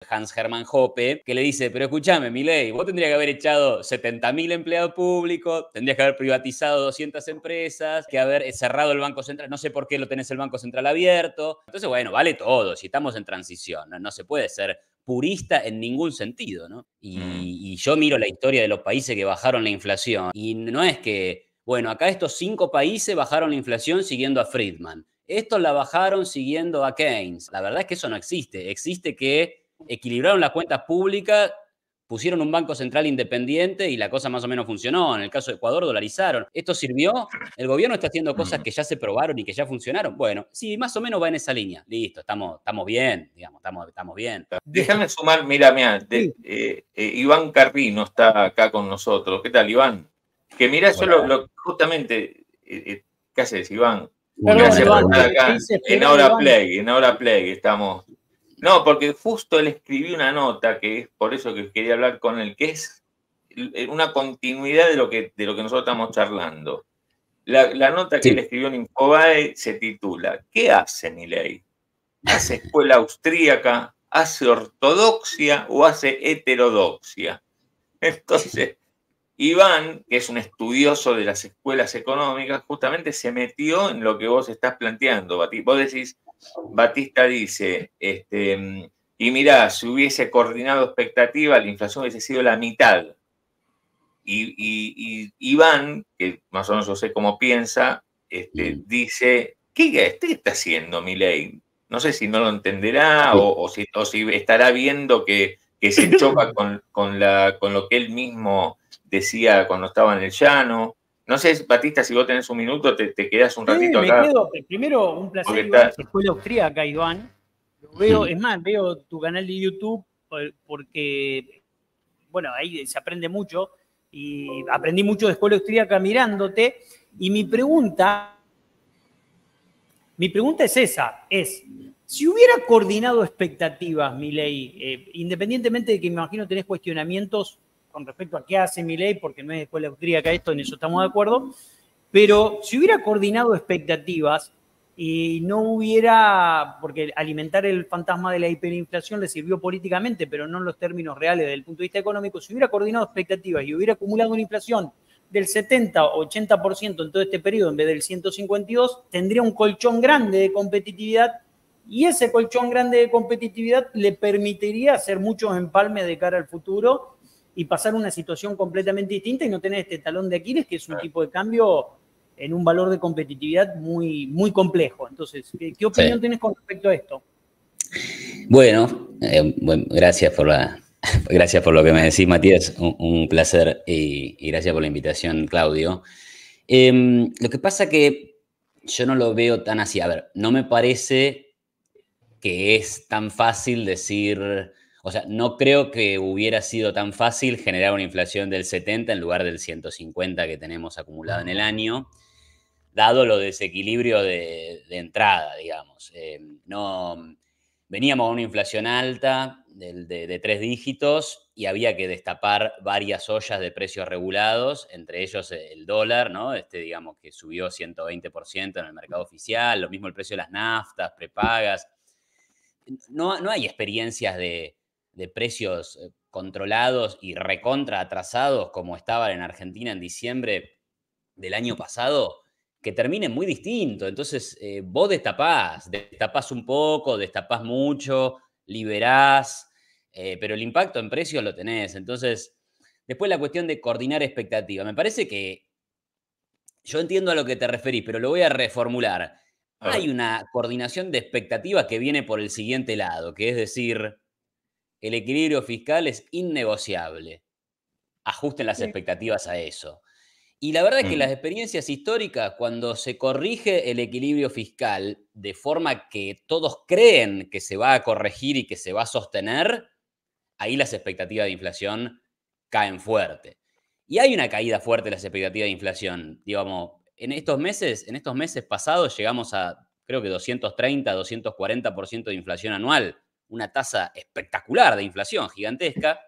Hans Hermann Hoppe, que le dice, pero escúchame, Milei, vos tendrías que haber echado 70.000 empleados públicos, tendrías que haber privatizado 200 empresas, que haber cerrado el Banco Central, no sé por qué lo tenés el Banco Central abierto. Entonces, bueno, vale todo, si estamos en transición, no se puede ser purista en ningún sentido, ¿no? Y yo miro la historia de los países que bajaron la inflación y no es que, bueno, acá estos 5 países bajaron la inflación siguiendo a Friedman. Estos la bajaron siguiendo a Keynes. La verdad es que eso no existe. Existe que equilibraron las cuentas públicas, pusieron un banco central independiente y la cosa más o menos funcionó. En el caso de Ecuador, dolarizaron. ¿Esto sirvió? ¿El gobierno está haciendo cosas que ya se probaron y que ya funcionaron? Bueno, sí, más o menos va en esa línea. Listo, estamos bien, digamos, estamos bien. Déjame sumar, mira, Iván Carrino está acá con nosotros. ¿Qué tal, Iván? Que mira, yo justamente, ¿qué haces, Iván? Gracias por estar acá en Ahora Play estamos. No, porque justo él escribió una nota, que es por eso que quería hablar con él, que es una continuidad de lo que nosotros estamos charlando. La nota que él escribió en Infobae se titula ¿Qué hace Milei? ¿Hace escuela austríaca? ¿Hace ortodoxia o hace heterodoxia? Entonces, Iván, que es un estudioso de las escuelas económicas, justamente se metió en lo que vos estás planteando, Batista. Vos decís, Batista dice, y mirá, si hubiese coordinado expectativas, la inflación hubiese sido la mitad. Y Iván, que más o menos yo sé cómo piensa, dice, ¿qué está haciendo Milei? No sé si no lo entenderá o si estará viendo que se choca con lo que él mismo decía cuando estaba en el llano. No sé, Batista, si vos tenés un minuto, te quedás un ratito acá. Me quedo. Primero, un placer, Iván, escuela austríaca, Iván. Lo veo, es más, veo tu canal de YouTube porque, bueno, ahí se aprende mucho y aprendí mucho de escuela austríaca mirándote. Y mi pregunta es esa, si hubiera coordinado expectativas, Milei, independientemente de que me imagino tenés cuestionamientos con respecto a qué hace Milei, porque no es escuela austríaca esto, en eso estamos de acuerdo, pero si hubiera coordinado expectativas y no hubiera, porque alimentar el fantasma de la hiperinflación le sirvió políticamente, pero no en los términos reales desde el punto de vista económico, si hubiera coordinado expectativas y hubiera acumulado una inflación del 70 o 80% en todo este periodo en vez del 152, tendría un colchón grande de competitividad y ese colchón grande de competitividad le permitiría hacer muchos empalmes de cara al futuro y pasar una situación completamente distinta y no tener este talón de Aquiles, que es un tipo de cambio en un valor de competitividad muy, muy complejo. Entonces, ¿qué opinión tenés con respecto a esto? Bueno, gracias por lo que me decís, Matías. Un placer y gracias por la invitación, Claudio. Lo que pasa que yo no lo veo tan así. A ver, no me parece que es tan fácil decir... O sea, no creo que hubiera sido tan fácil generar una inflación del 70 en lugar del 150 que tenemos acumulado en el año, dado los desequilibrios de entrada, digamos. No, veníamos a una inflación alta de 3 dígitos y había que destapar varias ollas de precios regulados, entre ellos el dólar, ¿no? Digamos que subió 120% en el mercado oficial, lo mismo el precio de las naftas, prepagas. No hay experiencias de precios controlados y recontra atrasados como estaban en Argentina en diciembre del año pasado, que terminen muy distinto. Entonces, vos destapás un poco, destapás mucho, liberás, pero el impacto en precios lo tenés. Entonces, después la cuestión de coordinar expectativas. Me parece que yo entiendo a lo que te referís, pero lo voy a reformular. Hay una coordinación de expectativas que viene por el siguiente lado, que es decir, el equilibrio fiscal es innegociable. Ajusten las expectativas a eso. Y la verdad es que las experiencias históricas, cuando se corrige el equilibrio fiscal de forma que todos creen que se va a corregir y que se va a sostener, ahí las expectativas de inflación caen fuerte. Y hay una caída fuerte de las expectativas de inflación. Digamos, en estos meses pasados llegamos a, creo que 230, 240% de inflación anual. Una tasa espectacular de inflación, gigantesca.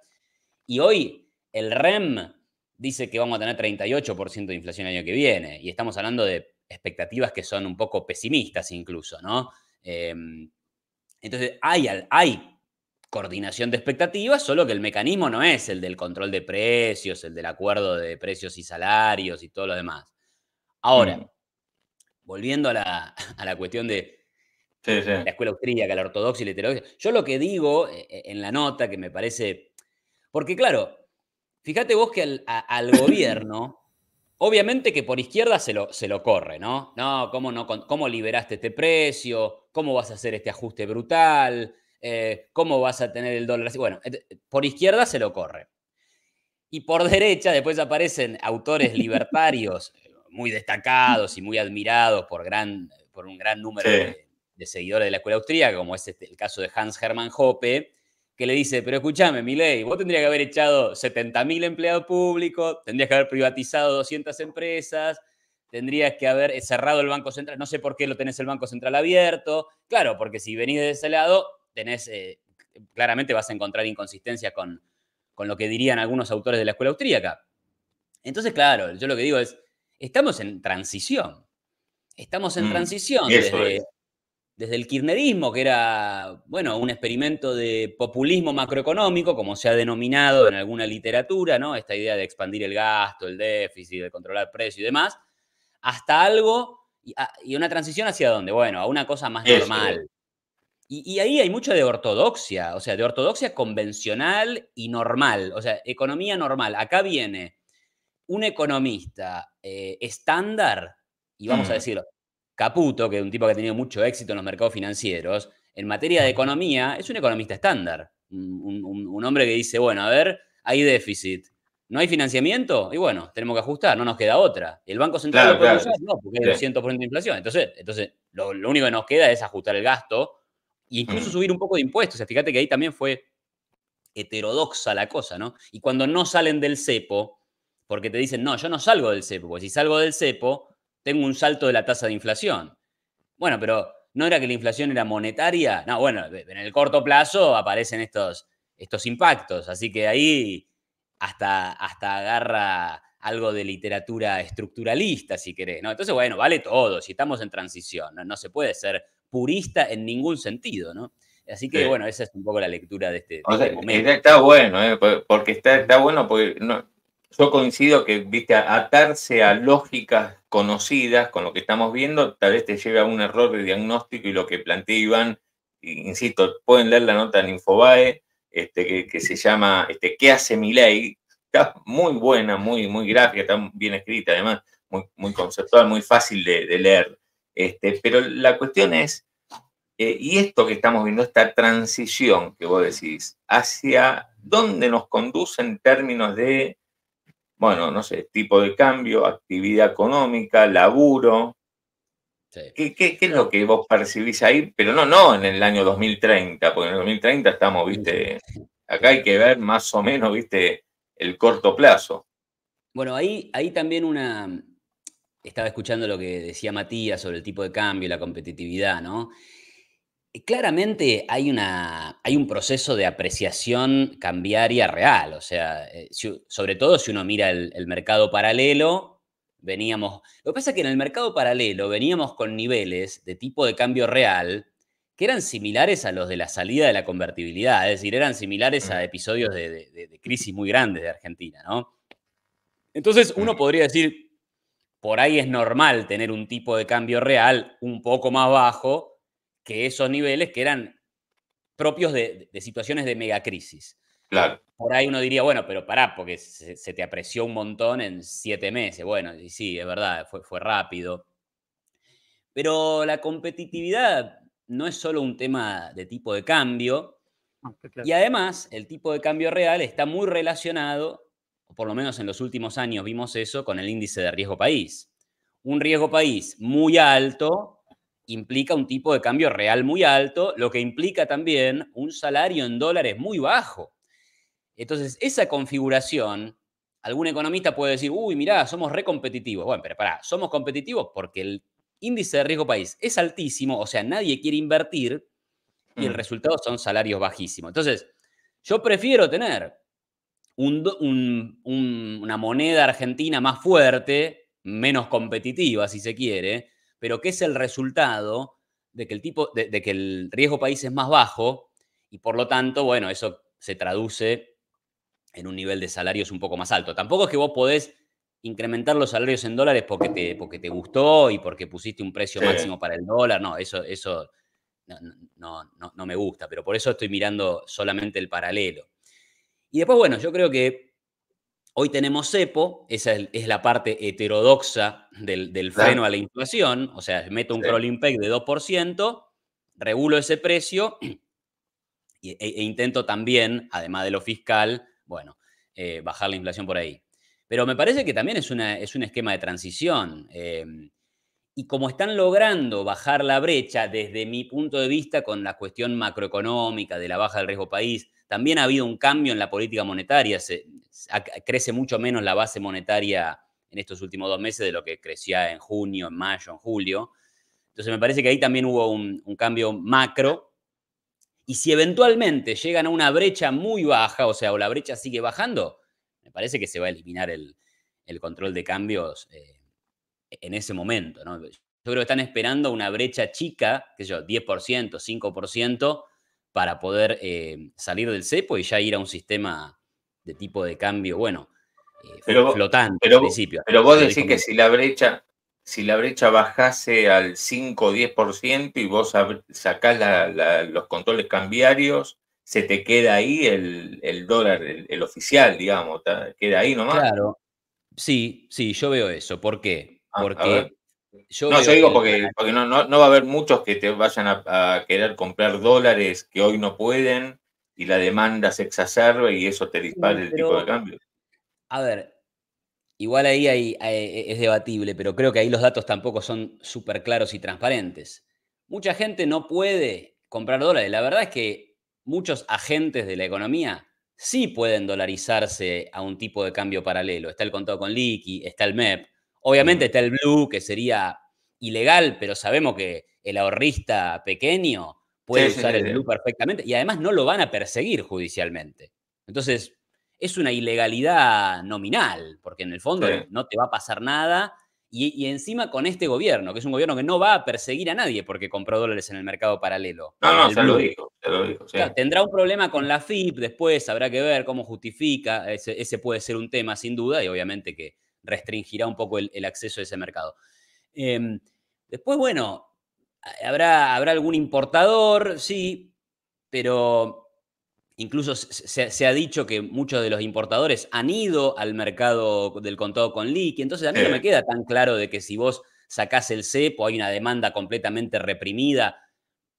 Y hoy el REM dice que vamos a tener 38% de inflación el año que viene. Y estamos hablando de expectativas que son un poco pesimistas incluso, ¿no? Entonces hay coordinación de expectativas, solo que el mecanismo no es el del control de precios, el del acuerdo de precios y salarios y todo lo demás. Ahora, volviendo a la cuestión de la escuela austríaca, la ortodoxia y la heterodoxia, yo lo que digo en la nota, que me parece... Porque claro, fíjate vos que al gobierno, obviamente que por izquierda se lo corre, ¿no? No, ¿cómo liberaste este precio? ¿Cómo vas a hacer este ajuste brutal? ¿Cómo vas a tener el dólar así? Bueno, por izquierda se lo corre. Y por derecha después aparecen autores libertarios muy destacados y muy admirados por un gran número de seguidores de la escuela austríaca, como es el caso de Hans Hermann Hoppe, que le dice, pero escúchame, Milei, vos tendrías que haber echado 70.000 empleados públicos, tendrías que haber privatizado 200 empresas, tendrías que haber cerrado el Banco Central, no sé por qué lo tenés el Banco Central abierto, claro, porque si venís de ese lado, claramente vas a encontrar inconsistencias con lo que dirían algunos autores de la escuela austríaca. Entonces, claro, yo lo que digo es, estamos en transición. Estamos en transición desde el kirchnerismo, que era, bueno, un experimento de populismo macroeconómico, como se ha denominado en alguna literatura, ¿no? Esta idea de expandir el gasto, el déficit, de controlar precios y demás, hasta algo, y una transición hacia dónde? Bueno, a una cosa más normal. Y ahí hay mucho de ortodoxia, o sea, de ortodoxia convencional y normal, o sea, economía normal. Acá viene un economista estándar, y vamos a decirlo, Caputo, que es un tipo que ha tenido mucho éxito en los mercados financieros, en materia de economía, es un economista estándar. Un hombre que dice, bueno, a ver, hay déficit, ¿no hay financiamiento? Y bueno, tenemos que ajustar, no nos queda otra. ¿El Banco Central lo puede usar? No, porque hay 200% de inflación. Entonces lo único que nos queda es ajustar el gasto e incluso subir un poco de impuestos. O sea, fíjate que ahí también fue heterodoxa la cosa, ¿no? Y cuando no salen del cepo, porque te dicen, no, yo no salgo del cepo, porque si salgo del cepo, tengo un salto de la tasa de inflación. Bueno, pero ¿no era que la inflación era monetaria? No, bueno, en el corto plazo aparecen estos impactos, así que ahí hasta agarra algo de literatura estructuralista, si querés, ¿no? Entonces, bueno, vale todo, si estamos en transición, no se puede ser purista en ningún sentido, ¿no? Así que, bueno, esa es un poco la lectura de este momento. Está bueno, porque está bueno, porque yo coincido que, viste, atarse a lógicas conocidas con lo que estamos viendo, tal vez te lleve a un error de diagnóstico, y lo que plantea Iván, insisto, pueden leer la nota en Infobae, que se llama ¿Qué hace Milei? Está muy buena, muy, muy gráfica, está bien escrita, además, muy, muy conceptual, muy fácil de leer. Pero la cuestión es, y esto que estamos viendo, esta transición que vos decís, ¿hacia dónde nos conduce en términos de, bueno, no sé, tipo de cambio, actividad económica, laburo? Sí. ¿Qué es lo que vos percibís ahí? Pero no en el año 2030, porque en el 2030 estamos, viste, acá hay que ver más o menos, viste, el corto plazo. Bueno, ahí también estaba escuchando lo que decía Matías sobre el tipo de cambio y la competitividad, ¿no? Claramente hay un proceso de apreciación cambiaria real, o sea, sobre todo si uno mira el mercado paralelo, lo que pasa es que en el mercado paralelo veníamos con niveles de tipo de cambio real que eran similares a los de la salida de la convertibilidad, es decir, eran similares a episodios de crisis muy grandes de Argentina, ¿no? Entonces uno podría decir, por ahí es normal tener un tipo de cambio real un poco más bajo que esos niveles que eran propios de situaciones de megacrisis. Claro. Por ahí uno diría, bueno, pero pará, porque se te apreció un montón en 7 meses. Bueno, y sí, es verdad, fue rápido. Pero la competitividad no es solo un tema de tipo de cambio, y además el tipo de cambio real está muy relacionado, o por lo menos en los últimos años vimos eso, con el índice de riesgo país. Un riesgo país muy alto implica un tipo de cambio real muy alto, lo que implica también un salario en dólares muy bajo. Entonces, esa configuración, algún economista puede decir, uy, mirá, somos re competitivos. Bueno, pero pará, somos competitivos porque el índice de riesgo país es altísimo, o sea, nadie quiere invertir y el resultado son salarios bajísimos. Entonces, yo prefiero tener una moneda argentina más fuerte, menos competitiva, si se quiere, pero que es el resultado de que el riesgo país es más bajo y por lo tanto, bueno, eso se traduce en un nivel de salarios un poco más alto. Tampoco es que vos podés incrementar los salarios en dólares porque te gustó y porque pusiste un precio máximo para el dólar. No, eso no me gusta, pero por eso estoy mirando solamente el paralelo. Y después, bueno, yo creo que hoy tenemos cepo, esa es la parte heterodoxa del freno a la inflación, o sea, meto un crawling peg de 2%, regulo ese precio e intento también, además de lo fiscal, bueno, bajar la inflación por ahí. Pero me parece que también es un esquema de transición. Y como están logrando bajar la brecha, desde mi punto de vista, con la cuestión macroeconómica de la baja del riesgo país, también ha habido un cambio en la política monetaria. Crece mucho menos la base monetaria en estos últimos 2 meses de lo que crecía en junio, en mayo, en julio. Entonces me parece que ahí también hubo un cambio macro. Y si eventualmente llegan a una brecha muy baja, o sea, o la brecha sigue bajando, me parece que se va a eliminar el control de cambios en ese momento, ¿no? Yo creo que están esperando una brecha chica, qué sé yo, 10%, 5%, para poder salir del cepo y ya ir a un sistema de tipo de cambio, bueno, flotante al principio. Pero vos decís que si la brecha bajase al 5 o 10% y vos sacás los controles cambiarios, se te queda ahí el dólar, el oficial, digamos, queda ahí nomás. Claro, sí, yo veo eso. ¿Por qué? Porque yo digo porque no va a haber muchos que te vayan a querer comprar dólares que hoy no pueden y la demanda se exacerbe y eso te dispara el tipo de cambio. A ver, igual ahí es debatible, pero creo que ahí los datos tampoco son súper claros y transparentes. Mucha gente no puede comprar dólares. La verdad es que muchos agentes de la economía sí pueden dolarizarse a un tipo de cambio paralelo. Está el contado con liqui, está el MEP. Obviamente está el blue, que sería ilegal, pero sabemos que el ahorrista pequeño puede usar el blue perfectamente y además no lo van a perseguir judicialmente. Entonces, es una ilegalidad nominal, porque en el fondo no te va a pasar nada. Y encima con este gobierno, que es un gobierno que no va a perseguir a nadie porque compró dólares en el mercado paralelo. Se lo dijo. Claro, tendrá un problema con la FIP después, habrá que ver cómo justifica, ese puede ser un tema sin duda y obviamente que restringirá un poco el acceso a ese mercado. Después, bueno, habrá algún importador, sí, pero incluso se ha dicho que muchos de los importadores han ido al mercado del contado con liqui. Entonces a mí no me queda tan claro de que si vos sacás el cepo hay una demanda completamente reprimida.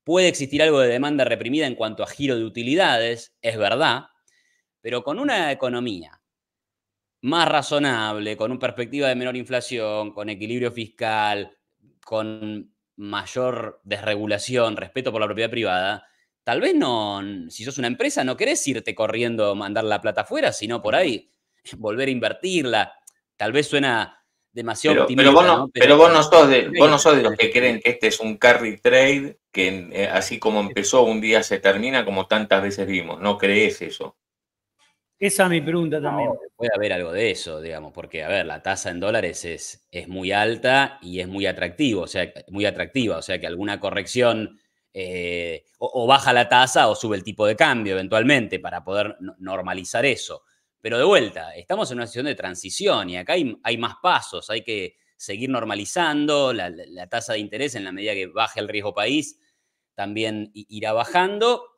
Puede existir algo de demanda reprimida en cuanto a giro de utilidades, es verdad, pero con una economía más razonable, con una perspectiva de menor inflación, con equilibrio fiscal, con mayor desregulación, respeto por la propiedad privada, tal vez no, si sos una empresa, no querés irte corriendo a mandar la plata afuera, sino por ahí volver a invertirla. Tal vez suena demasiado optimista. Pero vos no sos de los que creen que este es un carry trade, que así como empezó, un día se termina, como tantas veces vimos. ¿No crees eso? Esa es mi pregunta también. Puede haber algo de eso, digamos, porque, a ver, la tasa en dólares es muy alta y es muy atractiva, o sea que alguna corrección o baja la tasa o sube el tipo de cambio eventualmente para poder normalizar eso. Pero de vuelta, estamos en una situación de transición y acá hay más pasos, hay que seguir normalizando la tasa de interés en la medida que baje el riesgo país, también irá bajando.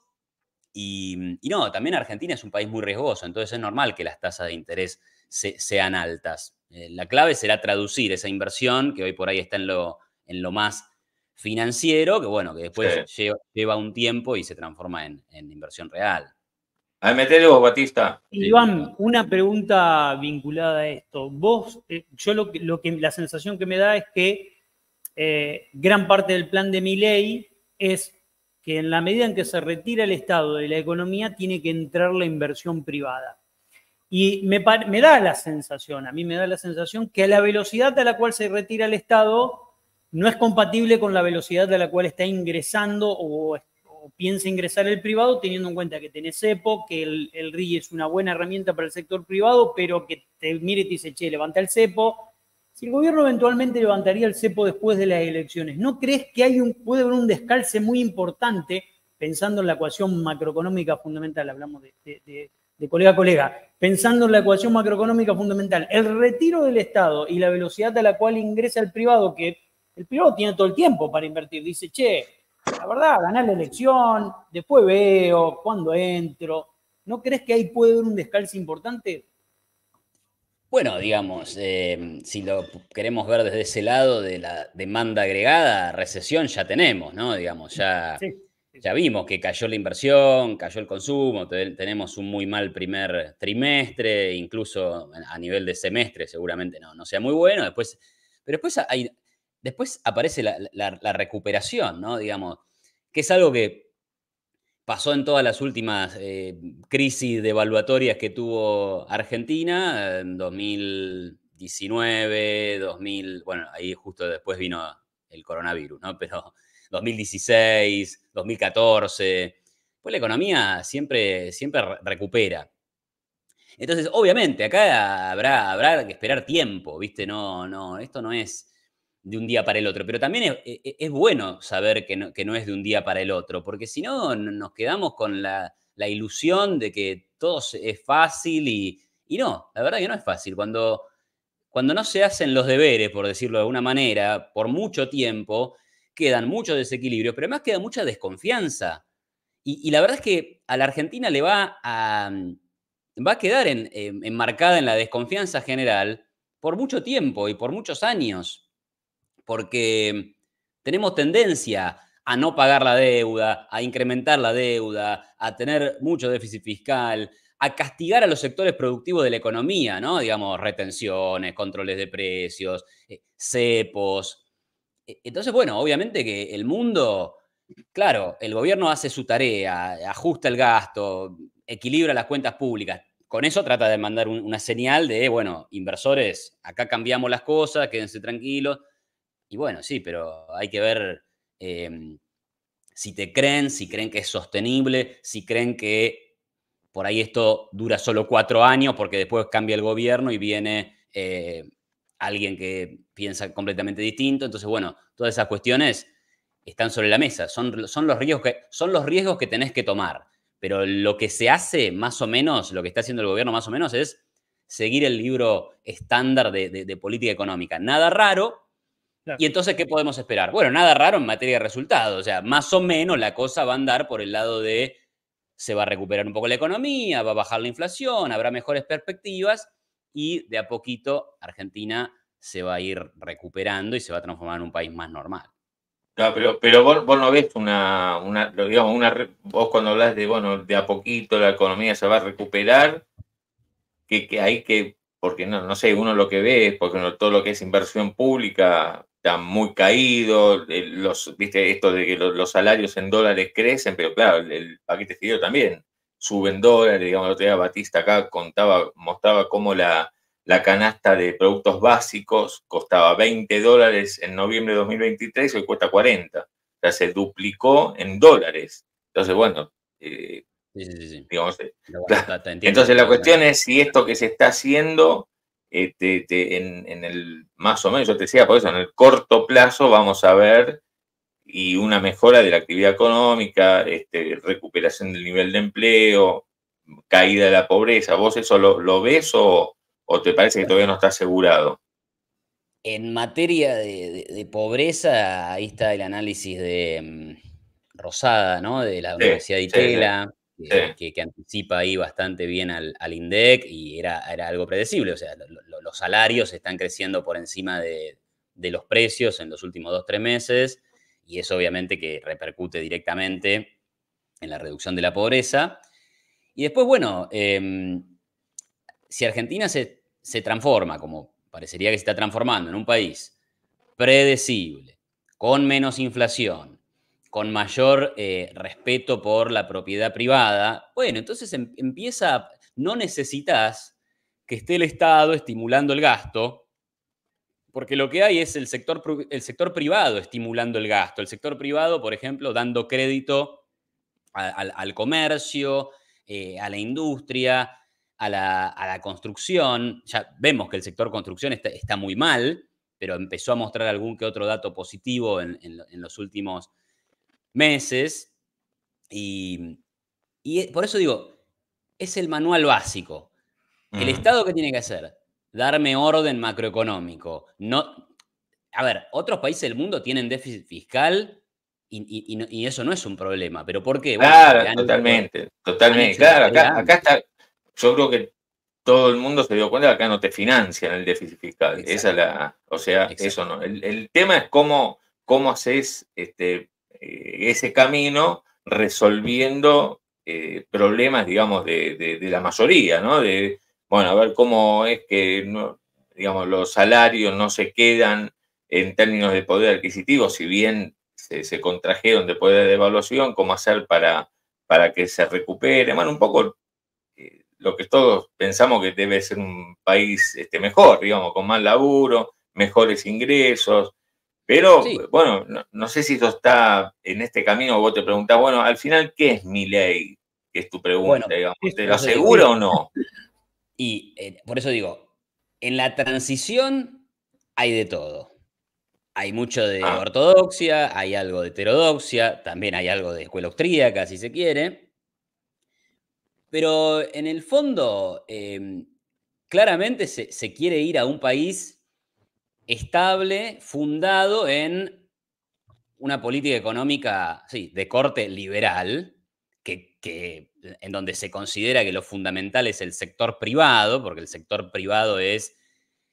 Y no, también Argentina es un país muy riesgoso, entonces es normal que las tasas de interés sean altas. La clave será traducir esa inversión, que hoy por ahí está en lo más financiero, que bueno, que después lleva un tiempo y se transforma en inversión real. A ver, metele vos, Batista. Iván, una pregunta vinculada a esto. Vos, yo la sensación que me da es que gran parte del plan de Milei es que en la medida en que se retira el Estado de la economía, tiene que entrar la inversión privada. Y me da la sensación, a mí me da la sensación que a la velocidad a la cual se retira el Estado no es compatible con la velocidad a la cual está ingresando o piensa ingresar el privado, teniendo en cuenta que tenés cepo, que el RI es una buena herramienta para el sector privado, pero que te mire y te dice, che, levanta el cepo. Si el gobierno eventualmente levantaría el cepo después de las elecciones, ¿no crees que puede haber un descalce muy importante pensando en la ecuación macroeconómica fundamental, hablamos de colega a colega, pensando en la ecuación macroeconómica fundamental, el retiro del Estado y la velocidad a la cual ingresa el privado, que el privado tiene todo el tiempo para invertir, dice, che, la verdad, ganar la elección, después veo, cuando entro, ¿no crees que ahí puede haber un descalce importante? Bueno, digamos, si lo queremos ver desde ese lado de la demanda agregada, recesión ya tenemos, ¿no? Digamos, ya vimos que cayó la inversión, cayó el consumo, tenemos un muy mal primer trimestre, incluso a nivel de semestre seguramente no sea muy bueno, pero después aparece la recuperación, ¿no? Digamos, que es algo que pasó en todas las últimas crisis devaluatorias que tuvo Argentina, en 2019, bueno, ahí justo después vino el coronavirus, ¿no? Pero 2016, 2014, pues la economía siempre recupera. Entonces, obviamente, acá habrá que esperar tiempo, ¿viste? Esto no es de un día para el otro, pero también es bueno saber que no es de un día para el otro, porque si no nos quedamos con la ilusión de que todo es fácil y no, la verdad que no es fácil. Cuando no se hacen los deberes, por decirlo de alguna manera, por mucho tiempo, quedan muchos desequilibrios, pero además queda mucha desconfianza. Y la verdad es que a la Argentina le va a quedar enmarcada en la desconfianza general por mucho tiempo y por muchos años, porque tenemos tendencia a no pagar la deuda, a incrementar la deuda, a tener mucho déficit fiscal, a castigar a los sectores productivos de la economía, ¿no? Digamos, retenciones, controles de precios, cepos. Entonces, bueno, obviamente que el mundo, claro, el gobierno hace su tarea, ajusta el gasto, equilibra las cuentas públicas. Con eso trata de mandar una señal de, bueno, inversores, acá cambiamos las cosas, quédense tranquilos. Y bueno, sí, pero hay que ver si creen que es sostenible, si creen que por ahí esto dura solo 4 años porque después cambia el gobierno y viene alguien que piensa completamente distinto. Entonces, bueno, todas esas cuestiones están sobre la mesa. Son los riesgos que tenés que tomar. Pero lo que se hace, más o menos, lo que está haciendo el gobierno más o menos es seguir el libro estándar de política económica. Nada raro. Claro. Y entonces, ¿qué podemos esperar? Bueno, nada raro en materia de resultados. O sea, más o menos la cosa va a andar por el lado de se va a recuperar un poco la economía, va a bajar la inflación, habrá mejores perspectivas y de a poquito Argentina se va a ir recuperando y se va a transformar en un país más normal. No, pero vos no ves vos cuando hablas de, bueno, de a poquito la economía se va a recuperar, que hay que, porque no sé, uno lo que ve es porque todo lo que es inversión pública está muy caído, viste esto de que los salarios en dólares crecen, pero claro, el paquete fideo también sube en dólares, digamos, el otro día Batista acá mostraba cómo la canasta de productos básicos costaba $20 en noviembre de 2023 y hoy cuesta 40. O sea, se duplicó en dólares. Entonces, bueno, Sí. digamos, entonces la cuestión es si esto que se está haciendo en el, más o menos, yo te decía, por eso, en el corto plazo vamos a ver y una mejora de la actividad económica, recuperación del nivel de empleo, caída de la pobreza. ¿Vos eso lo ves o te parece que todavía no está asegurado? En materia de pobreza, ahí está el análisis de Rosada, ¿no? De la Universidad de Itela, que anticipa ahí bastante bien al INDEC y era algo predecible. O sea, los salarios están creciendo por encima de los precios en los últimos 2-3 meses y eso obviamente que repercute directamente en la reducción de la pobreza. Y después, bueno, si Argentina se transforma, como parecería que se está transformando, en un país predecible, con menos inflación, con mayor respeto por la propiedad privada, bueno, entonces no necesitas que esté el Estado estimulando el gasto, porque lo que hay es el sector privado estimulando el gasto, el sector privado, por ejemplo, dando crédito al comercio, a la industria, a la construcción. Ya vemos que el sector construcción está muy mal, pero empezó a mostrar algún que otro dato positivo en los últimos meses. Y por eso digo, es el manual básico. ¿El Estado qué tiene que hacer? Darme orden macroeconómico. No, a ver, otros países del mundo tienen déficit fiscal y eso no es un problema. ¿Pero por qué? Bueno, porque Claro, totalmente, totalmente. hecho una Claro, tarea acá amplia. está, yo creo que todo el mundo se dio cuenta que acá no te financian el déficit fiscal. Esa es Exacto, o sea, eso exacto. no. El tema es cómo haces ese camino resolviendo problemas, digamos, de la mayoría, ¿no? Bueno, a ver cómo es que, no, digamos, los salarios no se quedan en términos de poder adquisitivo, si bien se contrajeron de poder de evaluación, cómo hacer para que se recupere. Bueno, un poco lo que todos pensamos que debe ser un país mejor, digamos, con más laburo, mejores ingresos. Pero Sí, bueno, no sé si eso está en este camino. Vos te preguntás, bueno, al final, ¿qué es mi ley? Que es tu bueno, pregunta, digamos. ¿Te lo Eso, por eso digo. asegura o no? Y por eso digo, en la transición hay de todo. Hay mucho de Ah, ortodoxia, hay algo de heterodoxia, también hay algo de escuela austríaca, si se quiere. Pero en el fondo, claramente se quiere ir a un país estable, fundado en una política económica, sí, de corte liberal, en donde se considera que lo fundamental es el sector privado, porque el sector privado es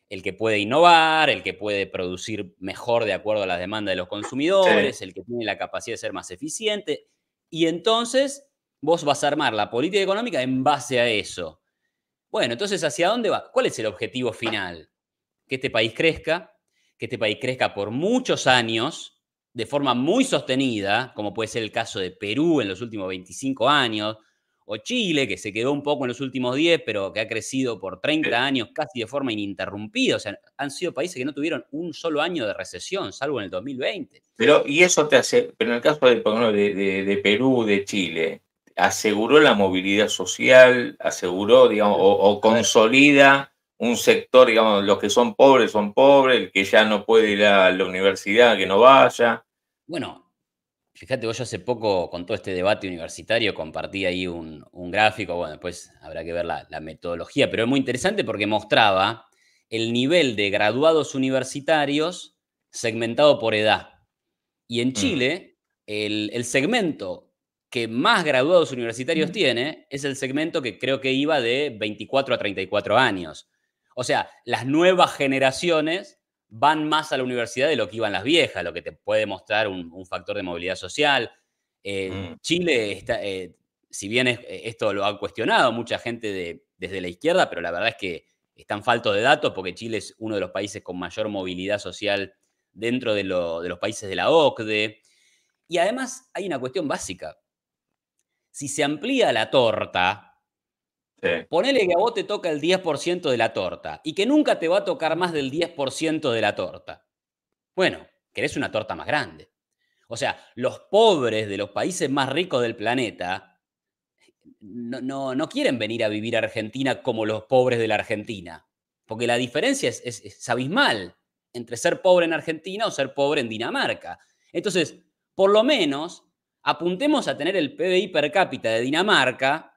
el que puede innovar, el que puede producir mejor de acuerdo a las demandas de los sí. consumidores, el que tiene la capacidad de ser más eficiente. Y entonces vos vas a armar la política económica en base a eso. Bueno, entonces, ¿hacia dónde va? ¿Cuál es el objetivo final? Que este país crezca por muchos años, de forma muy sostenida, como puede ser el caso de Perú en los últimos 25 años, o Chile, que se quedó un poco en los últimos 10, pero que ha crecido por 30 años casi de forma ininterrumpida. O sea, han sido países que no tuvieron un solo año de recesión, salvo en el 2020. Pero, y eso te hace, pero en el caso de, por ejemplo, de Perú, de Chile, ¿aseguró la movilidad social? ¿Aseguró, digamos, o A ver, consolida un sector, digamos, los que son pobres, el que ya no puede ir a la universidad, que no vaya? bueno, fíjate, vos yo hace poco, con todo este debate universitario, compartí ahí un gráfico, bueno, después habrá que ver la metodología, pero es muy interesante porque mostraba el nivel de graduados universitarios segmentado por edad. Y en Mm, Chile, el segmento que más graduados universitarios tiene es el segmento que creo que iba de 24 a 34 años. O sea, las nuevas generaciones van más a la universidad de lo que iban las viejas, lo que te puede mostrar un factor de movilidad social. mm. Chile, si bien esto lo ha cuestionado mucha gente desde la izquierda, pero la verdad es que están faltos de datos porque Chile es uno de los países con mayor movilidad social dentro de los países de la OCDE. Y además hay una cuestión básica. Si se amplía la torta, Sí. ponele que a vos te toca el 10% de la torta y que nunca te va a tocar más del 10% de la torta. Bueno, querés una torta más grande. O sea, los pobres de los países más ricos del planeta no quieren venir a vivir a Argentina como los pobres de la Argentina, porque la diferencia es abismal entre ser pobre en Argentina o ser pobre en Dinamarca. Entonces, por lo menos, apuntemos a tener el PBI per cápita de Dinamarca,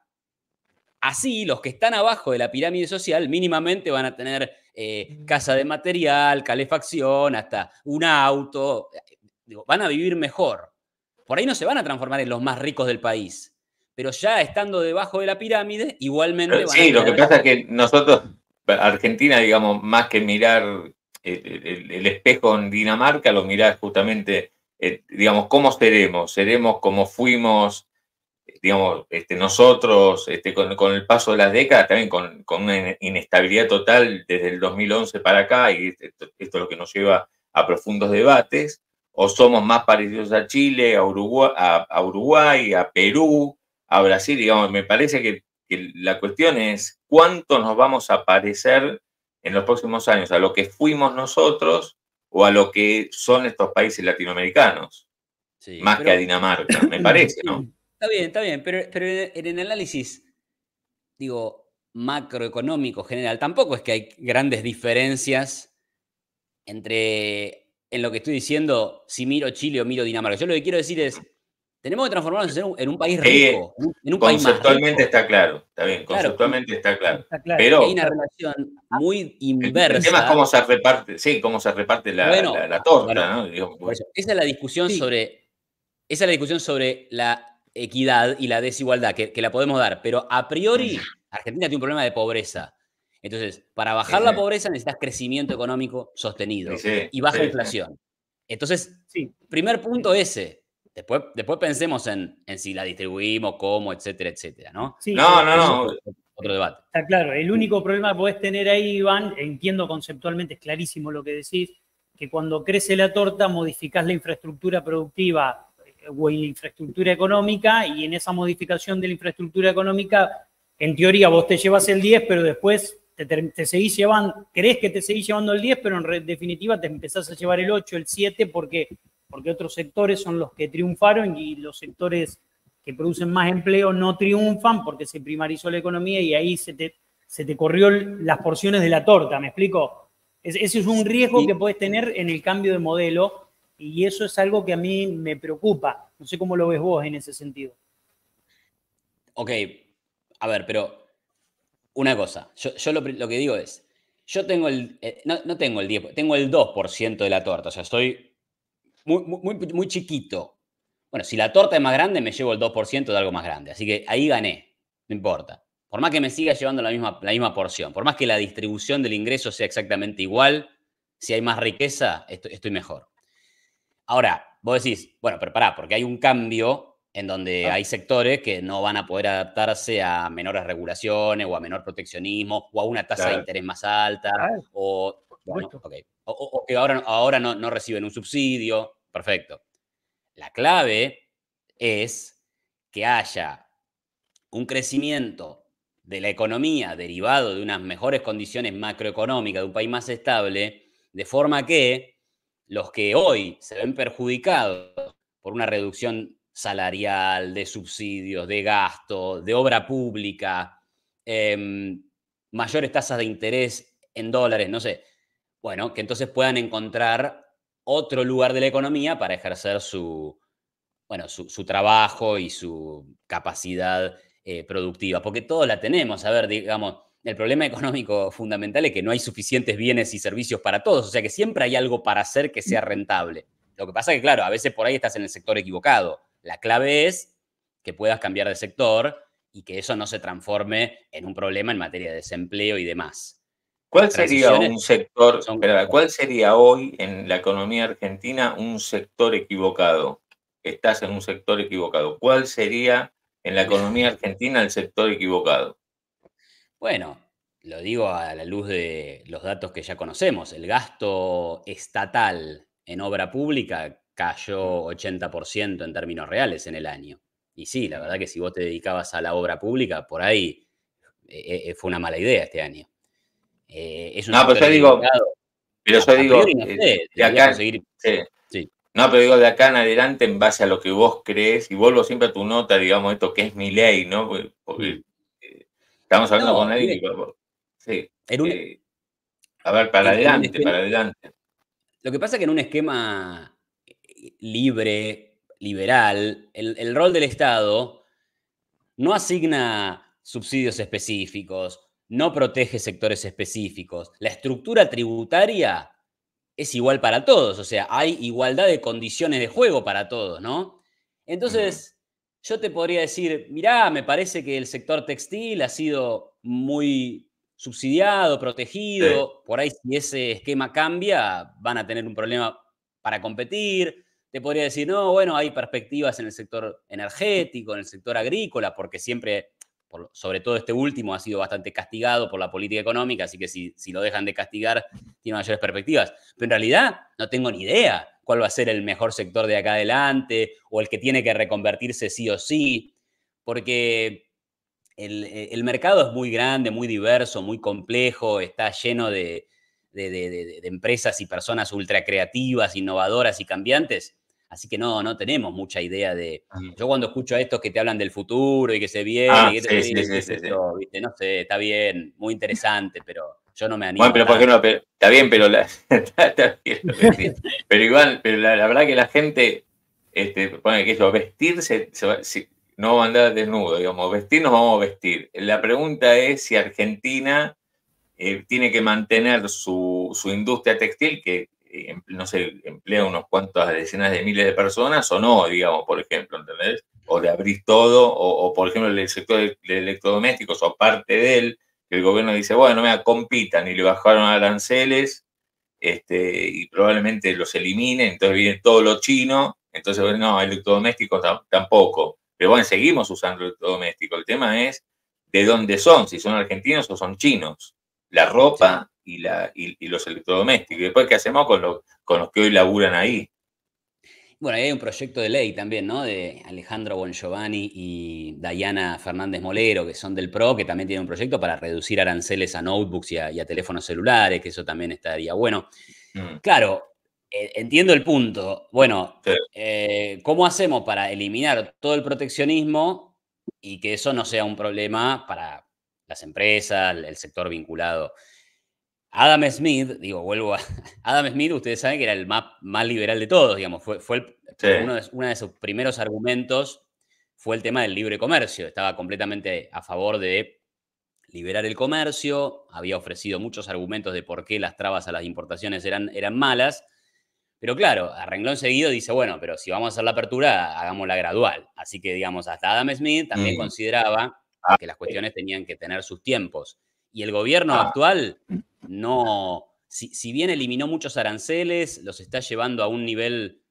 así los que están abajo de la pirámide social mínimamente van a tener casa de material, calefacción, hasta un auto, digo, van a vivir mejor. Por ahí no se van a transformar en los más ricos del país, pero ya estando debajo de la pirámide, igualmente van a Sí, lo que tener... pasa es que nosotros, Argentina, digamos, más que mirar el espejo en Dinamarca, lo mirás justamente, digamos, ¿cómo seremos? ¿Seremos como fuimos, digamos, nosotros, con el paso de las décadas, también con una inestabilidad total desde el 2011 para acá, y esto es lo que nos lleva a profundos debates, o somos más parecidos a Chile, a Uruguay, a Perú, a Brasil, digamos, me parece que la cuestión es cuánto nos vamos a parecer en los próximos años a lo que fuimos nosotros o a lo que son estos países latinoamericanos, Sí, más que a pero Dinamarca, me parece, ¿no? sí. está bien, pero en el análisis, digo, macroeconómico general, tampoco es que hay grandes diferencias entre, en lo que estoy diciendo, si miro Chile o miro Dinamarca. Yo lo que quiero decir es, tenemos que transformarnos en un país rico, en un país más rico. Conceptualmente está claro, está bien, conceptualmente está claro. Pero hay una relación muy inversa. El tema es cómo se reparte, sí, cómo se reparte la torta, ¿no? Digamos, esa es la discusión sobre la equidad y la desigualdad, que la podemos dar, pero a priori Argentina tiene un problema de pobreza. Entonces, para bajar la pobreza necesitas crecimiento económico sostenido y baja inflación. Entonces, primer punto ese. Después pensemos en si la distribuimos, cómo, etcétera, etcétera, ¿no? Sí, no. Otro debate. Está claro, el único problema que podés tener ahí, Iván, entiendo conceptualmente, es clarísimo lo que decís, que cuando crece la torta modificás la infraestructura productiva o la infraestructura económica, y en esa modificación de la infraestructura económica, en teoría vos te llevas el 10, pero después te seguís llevando, crees que te seguís llevando el 10, pero en definitiva te empezás a llevar el 8, el 7, porque otros sectores son los que triunfaron y los sectores que producen más empleo no triunfan porque se primarizó la economía y ahí se te corrió las porciones de la torta, ¿me explico? Ese es un riesgo que puedes tener en el cambio de modelo y eso es algo que a mí me preocupa. No sé cómo lo ves vos en ese sentido. Ok, a ver, pero una cosa, yo lo que digo es, yo tengo no tengo el 10, tengo el 2% de la torta, o sea, estoy muy chiquito. Bueno, si la torta es más grande, me llevo el 2% de algo más grande. Así que ahí gané, no importa. Por más que me siga llevando la misma porción, por más que la distribución del ingreso sea exactamente igual, si hay más riqueza, estoy mejor. Ahora, vos decís, bueno, pero pará, porque hay un cambio en donde hay sectores que no van a poder adaptarse a menores regulaciones o a menor proteccionismo o a una tasa de interés más alta o que ahora no reciben un subsidio. Perfecto. La clave es que haya un crecimiento de la economía derivado de unas mejores condiciones macroeconómicas, de un país más estable, de forma que los que hoy se ven perjudicados por una reducción salarial, de subsidios, de gasto, de obra pública, mayores tasas de interés en dólares, no sé, bueno, que entonces puedan encontrar otro lugar de la economía para ejercer su trabajo y su capacidad productiva, porque todos la tenemos. A ver, digamos, el problema económico fundamental es que no hay suficientes bienes y servicios para todos, o sea que siempre hay algo para hacer que sea rentable. Lo que pasa es que, claro, a veces por ahí estás en el sector equivocado. La clave es que puedas cambiar de sector y que eso no se transforme en un problema en materia de desempleo y demás. ¿Cuál sería un sector, cuál sería hoy en la economía argentina un sector equivocado? Estás en un sector equivocado. ¿Cuál sería en la economía argentina el sector equivocado? Bueno, lo digo a la luz de los datos que ya conocemos. El gasto estatal en obra pública cayó 80% en términos reales en el año. Y sí, la verdad que si vos te dedicabas a la obra pública, por ahí fue una mala idea este año. Es un no, pero yo digo, no sé, de acá, sí. No, pero digo de acá en adelante en base a lo que vos crees, y vuelvo siempre a tu nota, digamos, esto que es mi ley, ¿no? Porque estamos hablando con alguien sí. A ver, para adelante. Lo que pasa es que en un esquema libre, liberal, el rol del Estado no asigna subsidios específicos, no protege sectores específicos. La estructura tributaria es igual para todos, o sea, hay igualdad de condiciones de juego para todos, ¿no? Entonces, yo te podría decir, mirá, me parece que el sector textil ha sido muy subsidiado, protegido, por ahí si ese esquema cambia, van a tener un problema para competir. Te podría decir, no, bueno, hay perspectivas en el sector energético, en el sector agrícola, porque siempre, sobre todo este último, ha sido bastante castigado por la política económica, así que si lo dejan de castigar, tiene mayores perspectivas. Pero en realidad no tengo ni idea cuál va a ser el mejor sector de acá adelante o el que tiene que reconvertirse sí o sí, porque el mercado es muy grande, muy diverso, muy complejo, está lleno de empresas y personas ultra creativas, innovadoras y cambiantes. Así que no tenemos mucha idea de... Yo cuando escucho a estos que te hablan del futuro y que se viene, ¿viste? No sé, está bien, muy interesante, pero yo no me animo. Bueno, pero ¿por qué no? Está bien, pero pero igual, pero la verdad que la gente Pone que eso, vestirse, no andar desnudo, digamos, vestir nos vamos a vestir. La pregunta es si Argentina tiene que mantener su industria textil, que no sé, emplea unos cuantos decenas de miles de personas o no, digamos, por ejemplo, ¿entendés? O de abrir todo, o por ejemplo, el sector de electrodomésticos o parte de él, que el gobierno dice, bueno, mira, compitan y le bajaron aranceles y probablemente los eliminen, entonces viene todo lo chino, entonces, no, electrodomésticos tampoco. Pero bueno, seguimos usando electrodomésticos. El tema es de dónde son, si son argentinos o son chinos. La ropa y los electrodomésticos. Y después, ¿qué hacemos con los que hoy laburan ahí? Bueno, hay un proyecto de ley también, ¿no? De Alejandro Bongiovanni y Dayana Fernández Molero, que son del PRO, que también tienen un proyecto para reducir aranceles a notebooks y a teléfonos celulares, que eso también estaría bueno. Claro, entiendo el punto. Bueno, ¿cómo hacemos para eliminar todo el proteccionismo y que eso no sea un problema para las empresas, el sector vinculado? Adam Smith, Adam Smith, ustedes saben que era el más liberal de todos, digamos, uno de sus primeros argumentos fue el tema del libre comercio. Estaba completamente a favor de liberar el comercio, había ofrecido muchos argumentos de por qué las trabas a las importaciones eran malas, pero claro, a renglón seguido dice, bueno, pero si vamos a hacer la apertura, hagámosla gradual. Así que, digamos, hasta Adam Smith también consideraba que las cuestiones tenían que tener sus tiempos. Y el gobierno actual no, si bien eliminó muchos aranceles, los está llevando a un nivel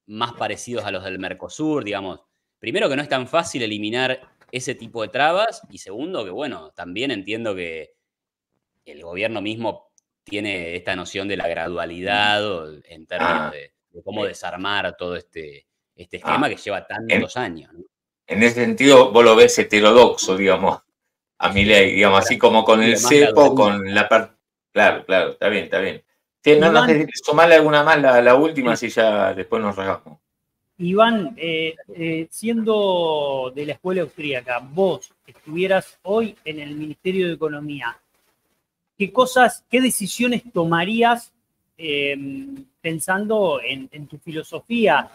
más parecidos a los del Mercosur, digamos. Primero que no es tan fácil eliminar ese tipo de trabas y segundo que, bueno, también entiendo que el gobierno mismo tiene esta noción de la gradualidad en términos de cómo desarmar todo este esquema que lleva tantos años, ¿no? En ese sentido, vos lo ves heterodoxo, digamos, a Milei, digamos, así como con el cepo, con la parte... Claro, está bien. Sí, no sé, sumarle alguna más, la última, así ya después nos rasgamos. Iván, siendo de la escuela austríaca, vos estuvieras hoy en el Ministerio de Economía, ¿qué decisiones tomarías pensando en tu filosofía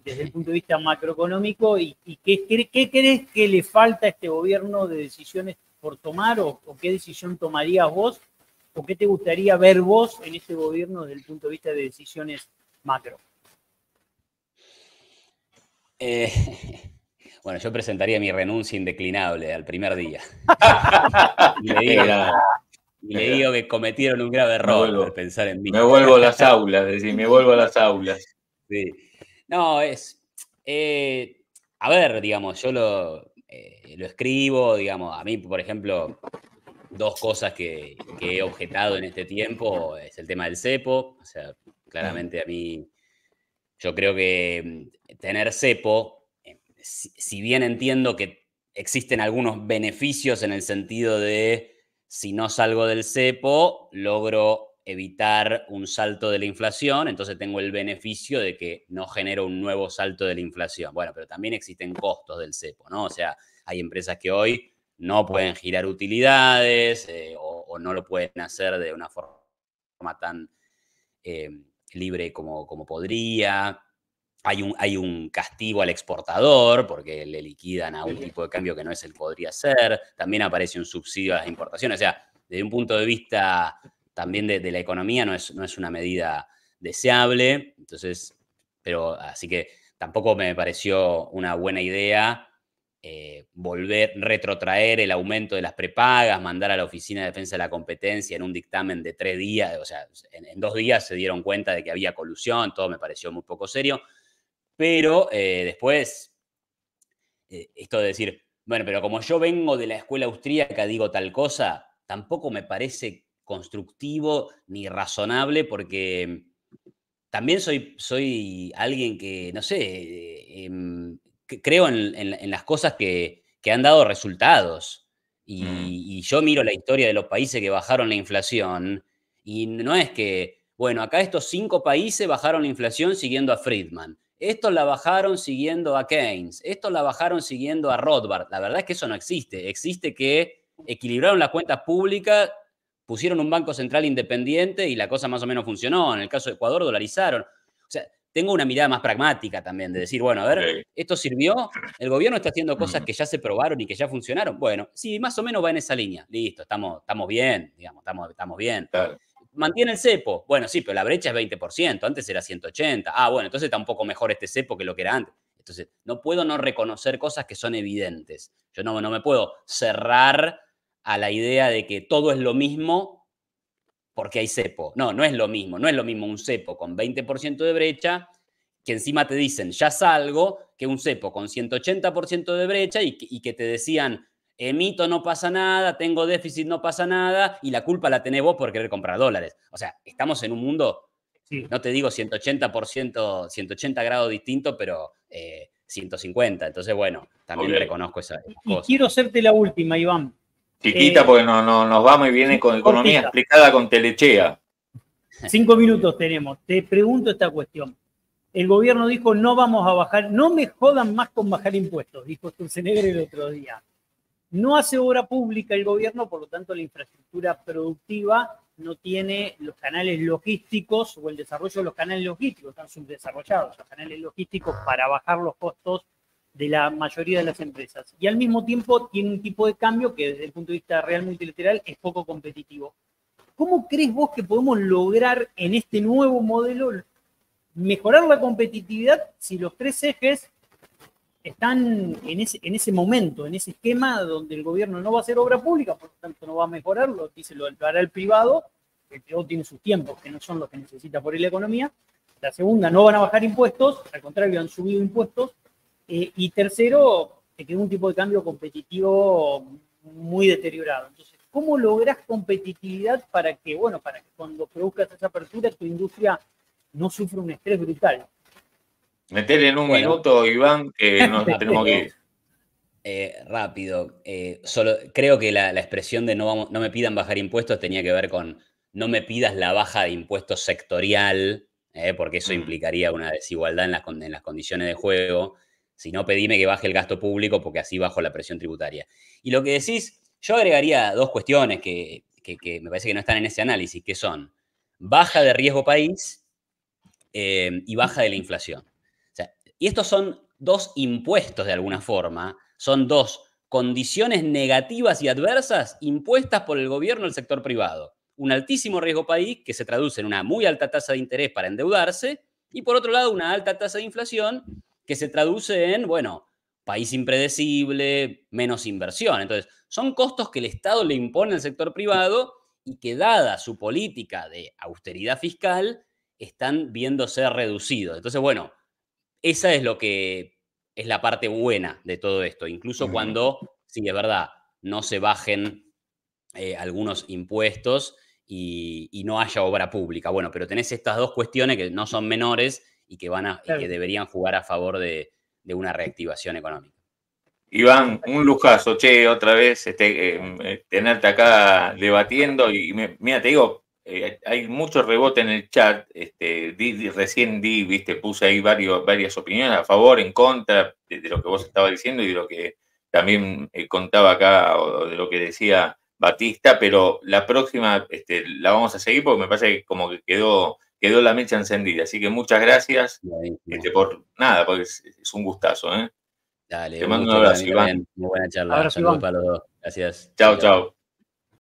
desde el punto de vista macroeconómico y qué crees que le falta a este gobierno de decisiones por tomar o qué decisión tomarías vos o qué te gustaría ver vos en este gobierno desde el punto de vista de decisiones macro? Bueno, yo presentaría mi renuncia indeclinable al primer día. Y le digo que cometieron un grave error al pensar en mí. Me vuelvo a las aulas, Sí. No, a ver, digamos, yo lo escribo, digamos, a mí, por ejemplo, dos cosas que he objetado en este tiempo es el tema del cepo, o sea, claramente a mí, yo creo que tener cepo, si bien entiendo que existen algunos beneficios en el sentido de si no salgo del cepo, logro evitar un salto de la inflación, entonces tengo el beneficio de que no genero un nuevo salto de la inflación. Bueno, pero también existen costos del cepo, ¿no? O sea, hay empresas que hoy no pueden girar utilidades o no lo pueden hacer de una forma tan libre como podría. Hay un castigo al exportador porque le liquidan a un tipo de cambio que no es el que podría ser. También aparece un subsidio a las importaciones. O sea, desde un punto de vista también de la economía no es una medida deseable. Entonces, pero así que tampoco me pareció una buena idea retrotraer el aumento de las prepagas, mandar a la Oficina de Defensa de la Competencia en un dictamen de 3 días, o sea, en 2 días se dieron cuenta de que había colusión, todo me pareció muy poco serio. Pero después, esto de decir, bueno, pero como yo vengo de la escuela austríaca, digo tal cosa, tampoco me parece constructivo ni razonable porque también soy alguien que, no sé, que creo en las cosas que han dado resultados. Y yo miro la historia de los países que bajaron la inflación y no es que, bueno, acá estos 5 países bajaron la inflación siguiendo a Friedman. Estos la bajaron siguiendo a Keynes. Estos la bajaron siguiendo a Rothbard. La verdad es que eso no existe. Existe que equilibraron las cuentas públicas, pusieron un banco central independiente y la cosa más o menos funcionó. En el caso de Ecuador dolarizaron. O sea, tengo una mirada más pragmática también, de decir, bueno, a ver, ¿esto sirvió? ¿El gobierno está haciendo cosas que ya se probaron y que ya funcionaron? Bueno, sí, más o menos va en esa línea. Listo, estamos bien, digamos, estamos bien. Claro. ¿Mantiene el cepo? Bueno, sí, pero la brecha es 20%, antes era 180. Ah, bueno, entonces está un poco mejor este cepo que lo que era antes. Entonces, no puedo no reconocer cosas que son evidentes. Yo no me puedo cerrar a la idea de que todo es lo mismo porque hay cepo. No, no es lo mismo. No es lo mismo un cepo con 20% de brecha, que encima te dicen, ya salgo, que un cepo con 180% de brecha y que te decían, emito, no pasa nada, tengo déficit, no pasa nada, y la culpa la tenés vos por querer comprar dólares. O sea, estamos en un mundo, sí, no te digo 180%, 180 grados distinto, pero 150. Entonces, bueno, también reconozco esas cosas. Y quiero hacerte la última, Iván. Chiquita, porque no, nos vamos y viene con economía explicada con Telechea. 5 minutos tenemos. Te pregunto esta cuestión. El gobierno dijo, no vamos a bajar, no me jodan más con bajar impuestos, dijo Sturzenegger el otro día. No hace obra pública el gobierno, por lo tanto la infraestructura productiva no tiene los canales logísticos o el desarrollo de los canales logísticos, están subdesarrollados los canales logísticos para bajar los costos de la mayoría de las empresas. Y al mismo tiempo tiene un tipo de cambio que desde el punto de vista real multilateral es poco competitivo. ¿Cómo crees vos que podemos lograr en este nuevo modelo mejorar la competitividad si los tres ejes están en ese momento, en ese esquema donde el gobierno no va a hacer obra pública, por lo tanto no va a mejorarlo, lo hará el privado, el privado tiene sus tiempos que no son los que necesita por ahí la economía. La segunda, no van a bajar impuestos, al contrario, han subido impuestos. Y tercero, te queda un tipo de cambio competitivo muy deteriorado. Entonces, ¿cómo lográs competitividad para que cuando produzcas esa apertura tu industria no sufra un estrés brutal? Metele en un minuto, Iván, que nos tenemos que ir. Rápido. Solo, creo que la expresión de no me pidan bajar impuestos tenía que ver con no me pidas la baja de impuestos sectorial, porque eso implicaría una desigualdad en las condiciones de juego. Si no, pedime que baje el gasto público porque así bajo la presión tributaria. Y lo que decís, yo agregaría dos cuestiones que me parece que no están en ese análisis, que son baja de riesgo país y baja de la inflación. O sea, y estos son dos impuestos de alguna forma, son dos condiciones negativas y adversas impuestas por el gobierno al sector privado. Un altísimo riesgo país que se traduce en una muy alta tasa de interés para endeudarse y por otro lado una alta tasa de inflación que se traduce en, país impredecible, menos inversión. Entonces, son costos que el Estado le impone al sector privado y que, dada su política de austeridad fiscal, están viéndose reducidos. Entonces, esa es lo que es la parte buena de todo esto. Incluso cuando, sí, es verdad, no se bajen algunos impuestos y no haya obra pública. Pero tenés estas dos cuestiones que no son menores y que que deberían jugar a favor de una reactivación económica. Iván, un lujazo, otra vez tenerte acá debatiendo y mira, te digo, hay mucho rebote en el chat, recién puse ahí varias opiniones a favor, en contra de lo que vos estabas diciendo y de lo que también contaba acá o de lo que decía Batista, pero la próxima la vamos a seguir porque me parece que como que quedó la mecha encendida. Así que muchas gracias por nada, porque es un gustazo. Dale, te mando un abrazo, Iván. Muy buena charla. Abrazo, Saludos Iván. para los dos. Gracias. Chao, chao.